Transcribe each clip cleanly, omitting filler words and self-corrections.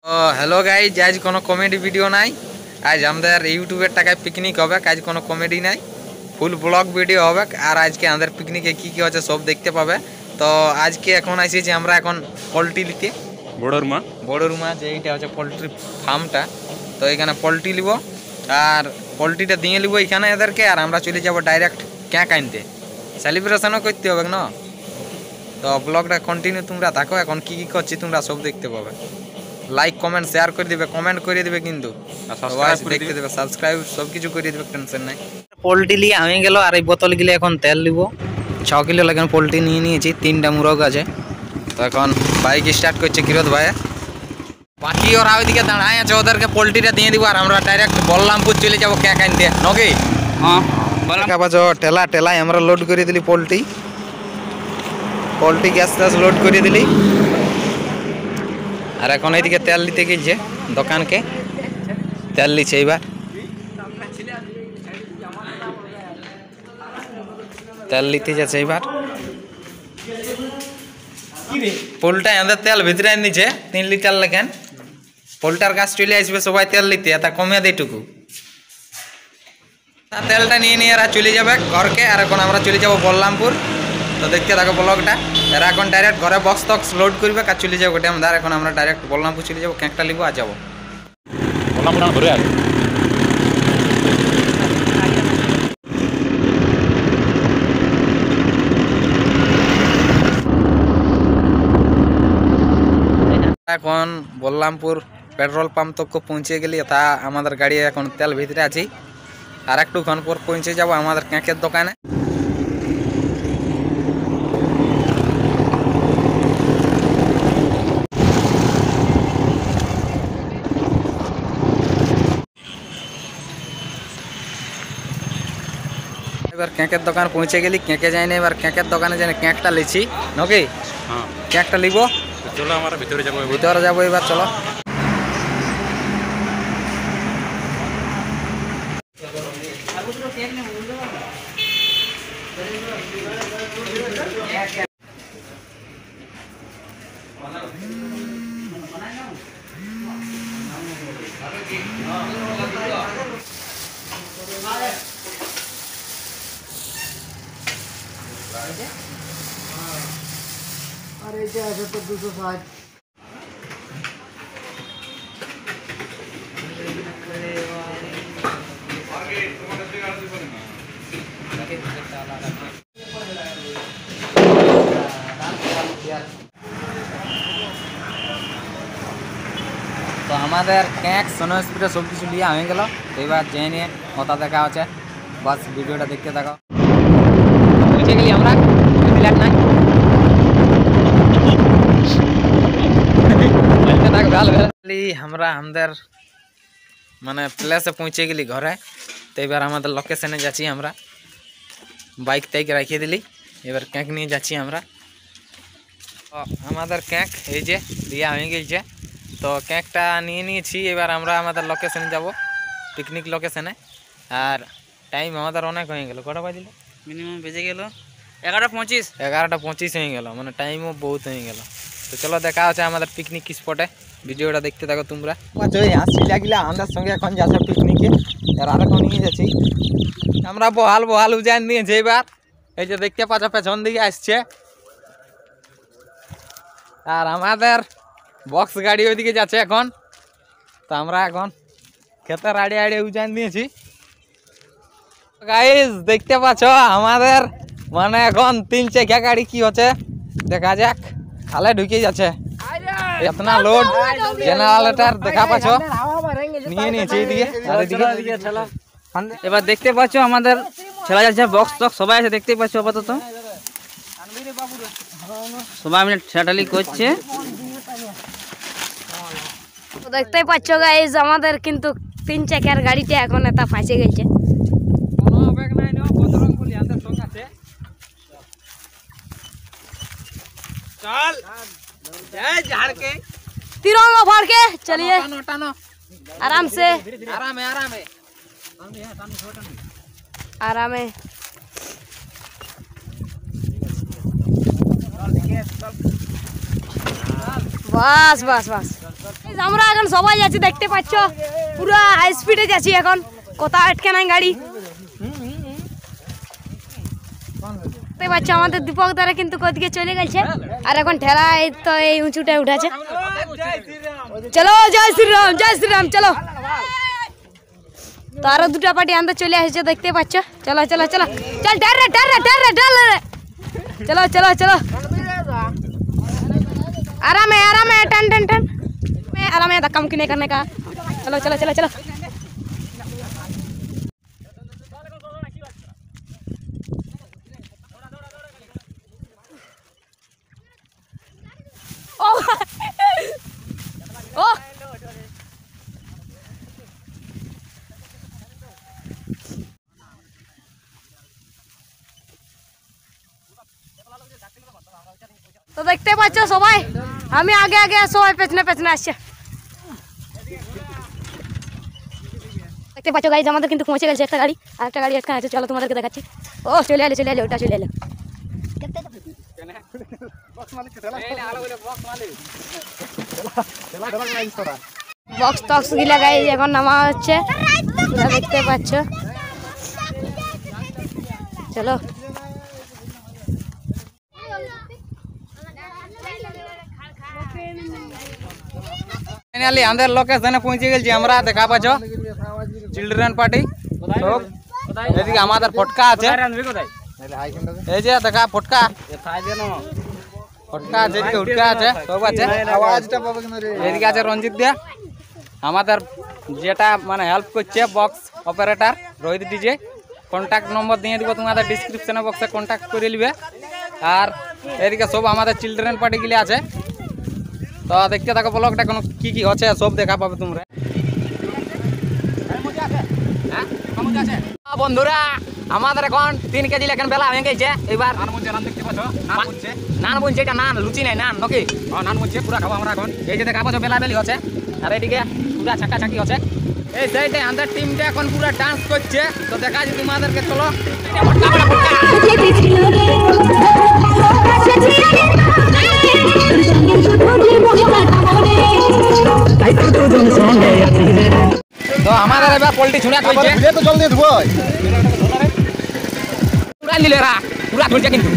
Hello guys, আজ কোনো comedy video নাই। আজ আমাদের ইউটিউবের টাকায় পিকনিক হবে। আজ কোনো কমেডি নাই, ফুল ব্লগ ভিডিও হবে। আর আজকে আমাদের পিকনিকে কি কি হচ্ছে সব দেখতে পাবে। তো আজকে এখন আসিছি আমরা এখন পোলট্রি নিতে বড়রুমা যে এইটা হচ্ছে পোলট্রি ফার্মটা। তো এখানে পোলট্রি নিব আর পোলট্রিটা দিয়ে নিব এখানে এদেরকে, আর আমরা চলে যাব ডাইরেক্ট ক্যাঁক আনতে। সেলিব্রেশনও করতে হবে না। তো ব্লগটা কন্টিনিউ তোমরা থাকো, এখন কি কি করছি তোমরা সব দেখতে পাবে। লাইক কমেন্ট শেয়ার করে দিবে, কমেন্ট করে দিবে, কিন্তু দেখতে দেবে, সাবস্ক্রাইব সব কিছু করে দিবে, টেনশন নাই। পোলট্রি নিয়ে আমি গেল আর এই বোতল গিলে এখন তেল নিব। 6 কিলো লাগে পোলট্রি নিয়ে নিয়েছি, 3টা মুরগ আছে। তো এখন বাইক স্টার্ট করছে কিরত ভাই। বাকি ওরা ওইদিকে দাঁড়ায় আছে, ওদেরকে পোলট্রিটা দিয়ে দিব আর আমরা ডাইরেক্ট বলরামপুর চলে যাবো ক্যাক আনতে নাকি। হ্যাঁ ঠেলা ঠেলায় আমরা লোড করে দিলি পোলট্রি গ্যাস ট্যাস লোড করে দিলি। আর এখন এইদিকে তেল নিতে গেছে দোকানকে, তেল নিচ্ছে এইবার। তেল নিতে যাচ্ছে এইবার। পোলটা আমাদের তেল ভিতরে নিচ্ছে 3 লিটার লেখেন। পোলটার গাছ চলে আসবে সবাই তেল নিতে, তা কমে দেয়টুকু। তেলটা নিয়ে নিয়ে এরা চলে যাবে ঘরকে। আর এখন আমরা চলে যাবো বলরামপুর। তো দেখতে থাকো ব্লগটা। এরা এখন ডাইরেক্ট ঘরে বক্স টক্স লোড করবে আর চলে যাবো ড্যামদার। এখন আমরা ডাইরেক্ট বলরামপুর চলে যাবো, ক্যাঁকটা নিবো আর যাবো বলরামপুর ঘুরে। এখন বলরামপুর পেট্রোল পাম্প তক পৌঁছে গেলি, তা আমাদের গাড়ি এখন তেল ভিতরে আছি। আর একটুক্ষণ পর পৌঁছে যাব আমাদের ক্যাঁকের দোকানে। এবার ক্যাঁকের দোকান পৌঁছে গেলি, ক্যাঁকে যাই না। এবার ক্যাঁকের দোকানে যাই ক্যাঁকটা লিছি নাকি। হ্যাঁ, ক্যাঁকটা লিব। চলো আমরা ভিতরে যাবো এবার চলো। আর এইটা আছে তো 260। তো আমাদের ক্যাঁক সোনো স্পিডে সব কিছু নিয়ে হয়ে গেল। তো এবার যে নিয়ে কথা দেখা হচ্ছে, বাস ভিডিওটা দেখতে থাকো। বুঝে গেলি আমরা নাই আমরা আমাদের মানে প্লেসে পৌঁছে গেলি ঘরে। তো এবার আমাদের লোকেশনে যাচ্ছি আমরা, বাইক টাইক রাখিয়ে দিলি। এবার ক্যাঁক নিয়ে যাচ্ছি আমরা। আমাদের ক্যাঁক এই যে দিয়া হয়ে গেছে। তো ক্যাঁকটা নিয়ে নিয়েছি, এবার আমরা আমাদের লোকেশনে যাব, পিকনিক লোকেশনে। আর টাইম আমাদের অনেক হয়ে গেল। কটা বাজিল? মিনিমাম বেজে গেল 11:25। 11:25 হয়ে গেল, মানে টাইমও বহুত হয়ে গেল। তো চলো দেখা হচ্ছে আমাদের পিকনিক স্পটে, ভিডিওটা দেখতে থাকো তোমরা। আসছি লাগিলা আমাদের সঙ্গে এখন যাচ্ছে পিকনিকে। আর এখন নিয়ে যাচ্ছি আমরা বহাল উজান নিয়েছি। এবার এই যে দেখতে পাচ্ছ পেছন দিকে আসছে, আর আমাদের বক্স গাড়ি ওইদিকে যাচ্ছে এখন। তো আমরা এখন খেতের আড়ে উজান দিয়েছি। গাইস দেখতে পাচ্ছ আমাদের মানে এখন 3 চাকা গাড়ি কি হচ্ছে দেখা যাক। খালে ঢুকে যাচ্ছে এতনা লোড। জেনারেটর দেখা পাচ্ছ নিয়ে নিয়েছি এইদিকে। এবার দেখতে পাচ্ছ আমাদের ছেলা যাচ্ছে, বক্স টক্স সবাই আছে দেখতে পাচ্ছ। আপাতত সবাই মিলে ঠেলাঠালি করছে। দেখতেই পাচ্ছ গাইজ আমাদের কিন্তু 3 চাকার গাড়িটা এখন এটা ফাঁসে গেছে। चल झाड़ के तिरंगा फाड़ के चलिए आराम से। आराम है। बस बस बस আমরা এখন সবাই যাচ্ছি, দেখতে পাচ্ছ পুরো হাই স্পিডে যাচ্ছি এখন, কোথাও আটকে নাই গাড়ি। দেখতে পাচ্ছ আমাদের দীপক দ্বারা কিন্তু কোদিকে চলে গেছে, আর এখন ঠেলা এই তো এই উঁচুটায় উঠেছে। চলো জয় শ্রীরাম চলো। তো আরো দুটা পার্টি আনতে চলে আসছে, দেখতে পাচ্ছ। চলো চলো চলো চল, ডারে ডারে ডারে ডারে, চলো চলো চলো, आराम है टन टन टन में आराम है, धक्का मुक्की नहीं करने का। चलो चलो चलो चलो ओ ओ তো দেখতে পাচ্ছ সবাই, আমি আগে আগে সবাই পেছনে পেছনে আসছে। দেখতে পাচ্ছ গাড়ি আমাদের কিন্তু পৌঁছে গেছে একটা গাড়ি, আর একটা গাড়ি একটা আছে, চলো তোমাদেরকে দেখাচ্ছি। ও চলে এলে ওটা চলে এলো। বক্স টক্স গিলা গাড়ি এখন নামা হচ্ছে, দেখতে পাচ্ছ। চলো ফাইনালি আমাদের লোকেশনে পৌঁছে গেছি আমরা, দেখা পাচ্ছ চিলড্রেন পার্টি। এদিকে আমাদের ফটকা আছে, এই যে দেখা ফটকা ফটকা আছে, এদিকে হুটকা আছে, সব আছে। এদিকে আছে রঞ্জিত দিয়া, আমাদের যেটা মানে হেল্প করছে box operator Rohit DJ. Contact number দিয়ে দিব তোমাদের ডিসক্রিপশনে বক্সে, কন্ট্যাক্ট করে নিবে। আর এদিকে সব আমাদের চিলড্রেন পার্টিগুলি আছে। তো দেখতে থাকো ব্লগটা, কোনো কি কি হচ্ছে সব দেখা পাবে তোমরা। বন্ধুরা আমাদের এখন 3 কেজি লেখেন বেলা হয়ে গেছে। এবার নান বুনছে, এটা নান লুচি নাই, নান নাকি নান বুনছে, পুরা খাবো আমরা এখন। এই যে দেখা পাচ্ছ বেলা বেলি হচ্ছে, আর এদিকে পুরা ছাকা ছাকি হচ্ছে। এই সাইডে আমাদের টিমটা এখন পুরা ডান্স করছে, তো দেখা যাচ্ছে তোমাদেরকে। চলো তো আমাদের এবার পোল্ট্রি ছুঁড়া চলছে, তো জল দিয়ে ধুবো পুরা নিলে রা পুরা ধরছে কিন্তু।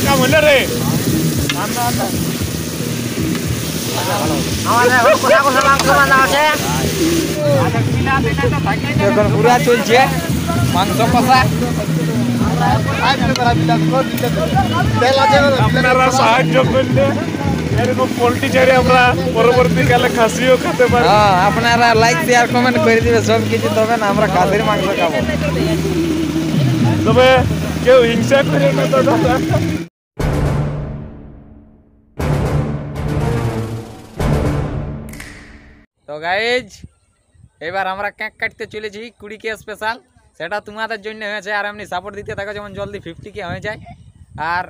काम होना रे এখন পুরা চলছে মাংস কষা। আপনারা সাহায্য করলে এরকম পোল্ট্রি ছেড়ে আমরা পরবর্তীকালে খাসিও খেতে পারি। আপনারা লাইক শেয়ার কমেন্ট করে দিবে সব কিছু, তবে না আমরা খাসির মাংস খাবো। তবে কেউ হিংসা করে না তো দাদা। তো গাইজ এবার আমরা কেক কাটতে চলেছি 20K স্পেশাল, সেটা তোমাদের জন্য হয়েছে। আর এমনি সাপোর্ট দিতে থাকো যেমন জলদি 50K হয়ে যায়। আর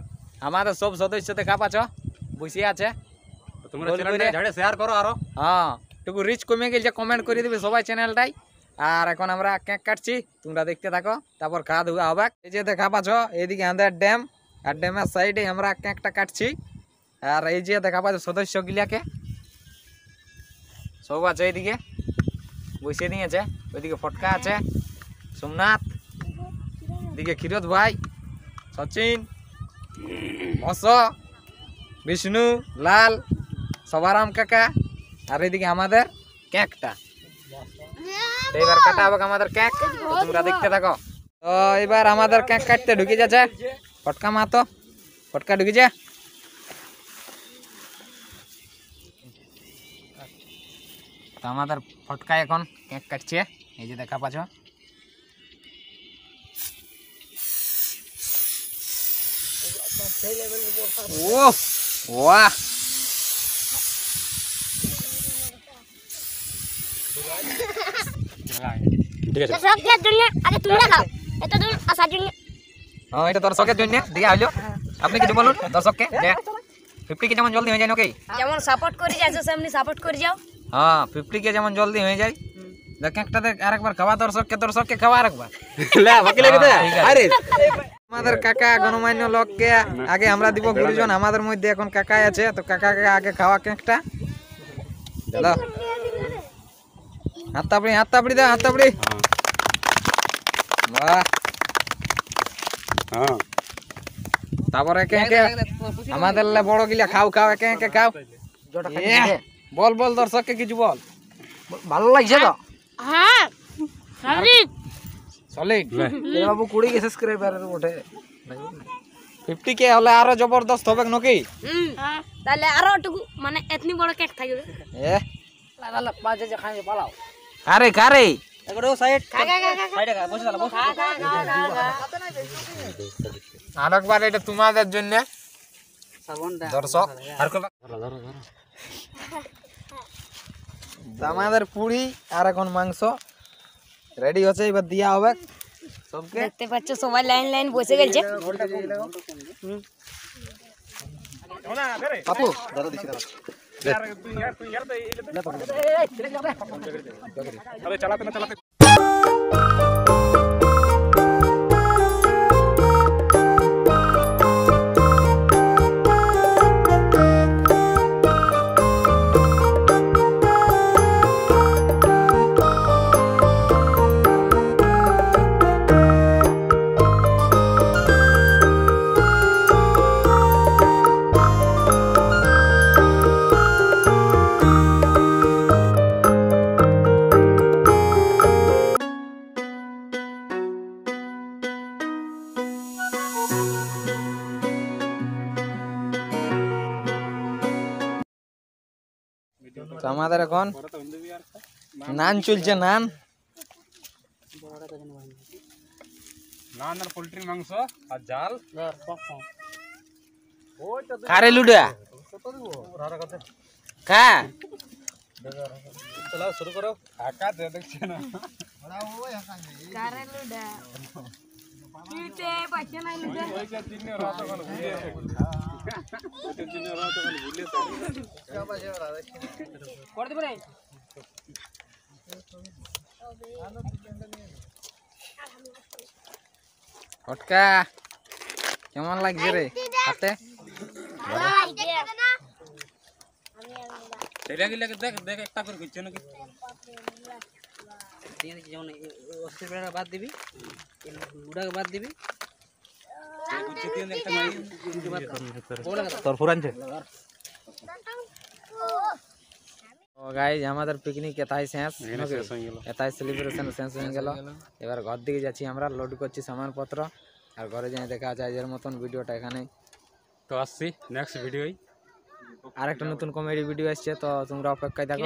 আমাদের সব সদস্য দেখা পাচ্ছ বসে আছে, তোমরা চ্যানেলটা শেয়ার করো আরো। হ্যাঁ টুকু রিচ কমে গেছে, কমেন্ট করে দিবে সবাই চ্যানেলটাই। আর এখন আমরা কেক কাটছি, তোমরা দেখতে থাকো, তারপর খাওয়া দাওয়া হবে। এই যে দেখা পাচ্ছ এইদিকে আমাদের ড্যাম, আর ড্যামের সাইডে আমরা কেকটা কাটছি। আর এই যে দেখা পাচ্ছ সদস্যগুলাকে সব আছে, এইদিকে বসে নিয়েছে। ওইদিকে ফটকা আছে, সোমনাথ, এদিকে ক্ষীরোদ ভাই, সচিন, মস, বিষ্ণু, লাল, সবারাম কাকা। আর এইদিকে আমাদের কেকটা, এবার কাটা হবে আমাদের কেক, তোমরা দেখতে থাকো। তো এবার আমাদের কেক কাটতে ঢুকে যাচ্ছে ফটকা মাতো, ফটকা ঢুকেছে। তো আমাদের ফটকা এখন কেক কাটছে, এই যে দেখা পাচ্ছ। ও ওয়াহ, এটা দর্শকের জন্য দিয়া হইলো। আপনি কিছু বলুন দর্শককে, 50K যেমন জলদি হয়ে যায় নাকি, যেমন সাপোর্ট করে যাচ্ছ সেমনি সাপোর্ট করে যাও। হ্যাঁ 50K যেমন জলদি হয়ে যায়, দেখ একটা দেখ আরেকবার খাওয়া দর্শককে খাওয়া আরেকবার আরে আমাদের কাকা গণমান্য লোককে আগে আমরা দিব গুরুজন আমাদের মধ্যে এখন কাকা আছে তো কাকাকে আগে খাওয়া কেকটা দাও হাত তাপড়ি দাও হাত তাপড়ি বাহ হ্যাঁ তারপরে একে আমাদের বড় গিলা খাও একে খাও বল দর্শককে কিছু বল ভালো লাগছে তো হ্যাঁ সলিড বাবু 20 সাবস্ক্রাইবার ওঠে 50k হলে আরো জবরদস্ত হবে নাকি তাহলে আরো টুকু মানে এতনি বড় কেক থাকবে এ লালা পাঁচে যে খাই পালাও আরে কারে একটু সাইড কাকা সাইডে বসে দাও বসে আরেকবার এটা তোমাদের জন্য সাবনটা দর্শক আর আমাদের পুরি আর এখন মাংস রেডি হচ্ছে এবার দিয়া হবে সবকে দেখতে পাচ্ছ সবাই লাইন বসে গেছে পাপু अरे चलाते ना चलाते তো আমাদের এখন নান চলছে নান नान और पोल्ट्री मांस और जाल কারে লুডা কা चलाओ शुरू करो आका दे देखछे ना কারেলুডা কিতে পাচ্ছে না লুডা ওই যে দিনে রাত কোন ভুলে ওই দিনে রাত কোন ভুলে করে দিবে রে ফটকা কেমন লাগছে রে হাতে সেটা কি লাগে দেখ দেখ একটা করে কিচ্ছে নাকি দিয়ে যেমন 80 টাকা বাদ দিবি লুডাকে বাদ দিবি কিচ্ছে দিয়ে একটা মাই বাদ তোর ফুরানছে তো গাইজ আমাদের পিকনিক এটাই শেষ এটাই সেলিব্রেশন শেষ হয়ে গেল এবার ঘর দিকে যাচ্ছি আমরা লোড করছি সামানপত্র আর ঘরে যাই দেখা আছে আজের মতন ভিডিওটা এখানে तो আসছি নেক্সট ভিডিওই আরেকটা নতুন কমেডি ভিডিও আসছে তো তোমরা অপেক্ষায় থাকো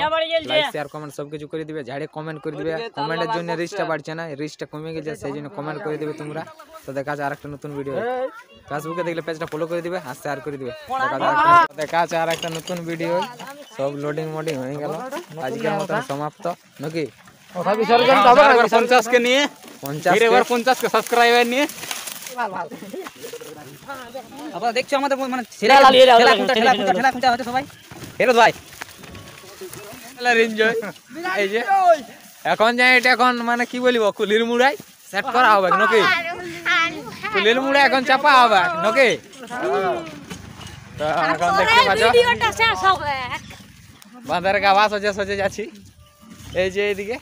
লাইক শেয়ার কমেন্ট সব কিছু করে দিবে ঝাড়ে কমেন্ট করে দিবে কমেন্টের জন্য রিচটা বাড়ছে না রিচটা কমে গেছে সেই জন্য কমেন্ট করে দিবে তোমরা তো দেখা আছে আরেকটা নতুন ভিডিও ফেসবুকে দেখলে পেজটা ফলো করে দিবে আর শেয়ার করে দিবে দেখা আছে আরেকটা নতুন ভিডিও সব লোডিং মোডিং হয়ে গেল আজকের মতন সমাপ্ত নাকি কথা বিসর্জন হবে না 50 के নিয়ে 50 এবার 50 के সাবস্ক্রাইবার নিয়ে আপনারা দেখছো আমাদের মানে ছেলা খুঁটা হচ্ছে সবাই ফেরত ভাই এনজয় এই যে এখন যাই এটা এখন মানে কি বলিব কুলির মুড়াই সেট করা হবে নাকি কুলির মুড়াই এখন চাপা হবে নাকি তো এখন দেখতে পাচ্ছ ভিডিওটা শেষ হবে বাঁধার গাওয়া সজে সজে যাচ্ছি এই যে এইদিকে